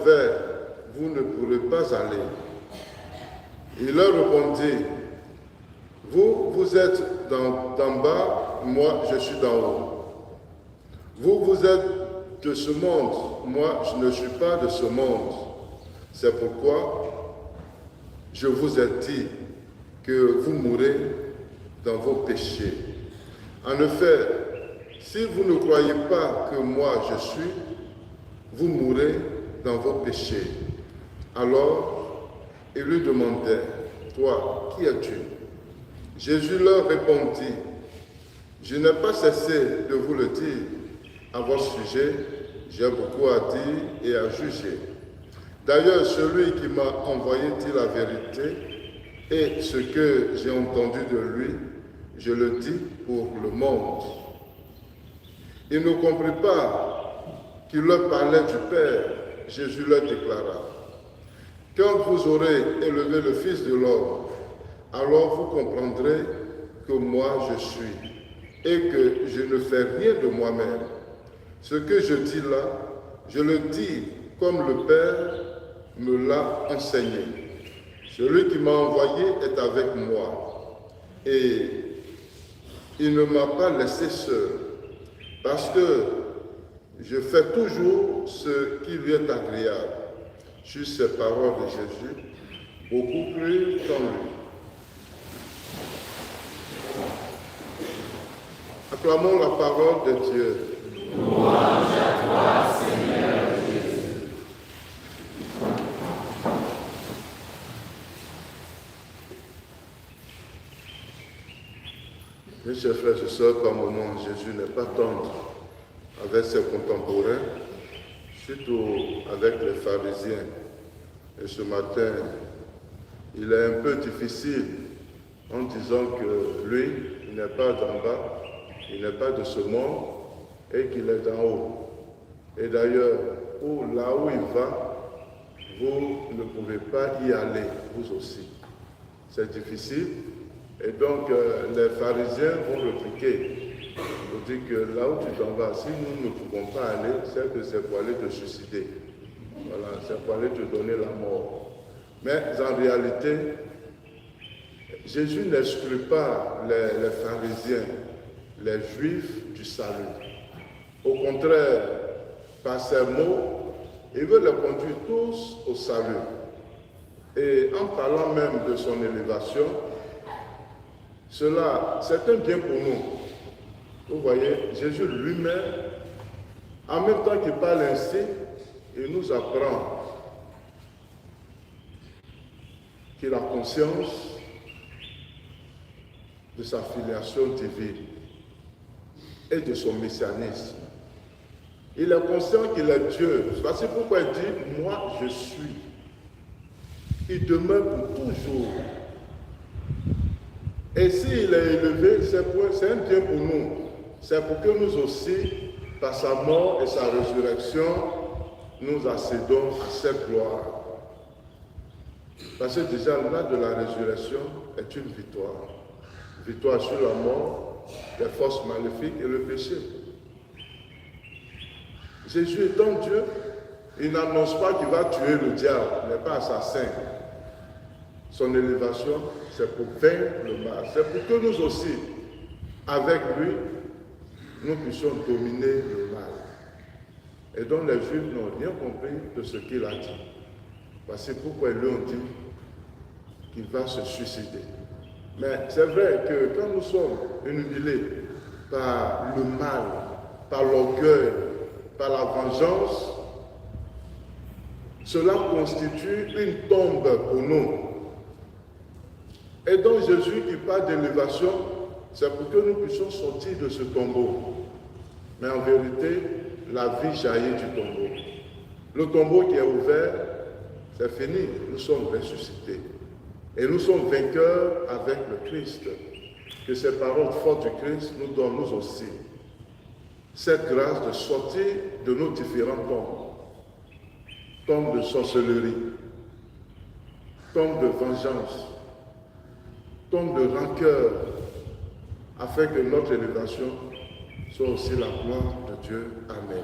vers, vous ne pourrez pas aller. Il leur répondit, vous êtes d'en bas, moi je suis d'en haut. Vous êtes de ce monde, moi je ne suis pas de ce monde. C'est pourquoi je vous ai dit que vous mourrez dans vos péchés. En effet, si vous ne croyez pas que moi je suis, vous mourrez dans vos péchés. Alors, il lui demandait, toi, qui es-tu? Jésus leur répondit, je n'ai pas cessé de vous le dire. À votre sujet, j'ai beaucoup à dire et à juger. D'ailleurs, celui qui m'a envoyé dit la vérité, et ce que j'ai entendu de lui, je le dis pour le monde. Il ne comprit pas qu'il leur parlait du Père. Jésus leur déclara, quand vous aurez élevé le Fils de l'homme, alors vous comprendrez que moi je suis, et que je ne fais rien de moi-même. Ce que je dis là, je le dis comme le Père me l'a enseigné. Celui qui m'a envoyé est avec moi, et il ne m'a pas laissé seul, parce que je fais toujours ce qui lui est agréable. Sur ces paroles de Jésus, beaucoup crurent en lui. Acclamons la parole de Dieu. Louange à toi, Seigneur Jésus. Mes chers frères et sœurs, par moments, Jésus n'est pas tendre avec ses contemporains, surtout avec les pharisiens. Et ce matin, il est un peu difficile en disant que lui, il n'est pas d'en bas, il n'est pas de ce monde et qu'il est d'en haut. Et d'ailleurs, là où il va, vous ne pouvez pas y aller, vous aussi. C'est difficile. Et donc, les pharisiens vont répliquer. Pour dire que là où tu t'en vas, si nous ne pouvons pas aller, c'est que c'est pour aller te suicider. Voilà, c'est pour aller te donner la mort. Mais en réalité, Jésus n'exclut pas les pharisiens, les juifs du salut. Au contraire, par ses mots, il veut les conduire tous au salut. Et en parlant même de son élévation, cela, c'est un bien pour nous. Vous voyez, Jésus lui-même, en même temps qu'il parle ainsi, il nous apprend qu'il a conscience de sa filiation divine et de son messianisme. Il est conscient qu'il est Dieu. C'est pourquoi il dit, moi je suis. Il demeure pour toujours. Et s'il est élevé, c'est un bien pour nous. C'est pour que nous aussi, par sa mort et sa résurrection, nous accédons à cette gloire. Parce que déjà, là de la résurrection est une victoire. Victoire sur la mort, les forces maléfiques et le péché. Jésus étant Dieu, il n'annonce pas qu'il va tuer le diable, il n'est pas assassin. Son élévation, c'est pour vaincre le mal. C'est pour que nous aussi, avec lui, nous puissions dominer le mal. Et donc les Juifs n'ont rien compris de ce qu'il a dit. C'est pourquoi ils lui ont dit qu'il va se suicider. Mais c'est vrai que quand nous sommes humiliés par le mal, par l'orgueil, par la vengeance, cela constitue une tombe pour nous. Et donc Jésus qui parle d'élévation, c'est pour que nous puissions sortir de ce tombeau. Mais en vérité, la vie jaillit du tombeau. Le tombeau qui est ouvert, c'est fini, nous sommes ressuscités. Et nous sommes vainqueurs avec le Christ. Que ces paroles fortes du Christ nous donnent nous aussi cette grâce de sortir de nos différents tombes. Tombes de sorcellerie, tombes de vengeance, tombes de rancœur, afin que notre élévation soit aussi la gloire de Dieu. Amen.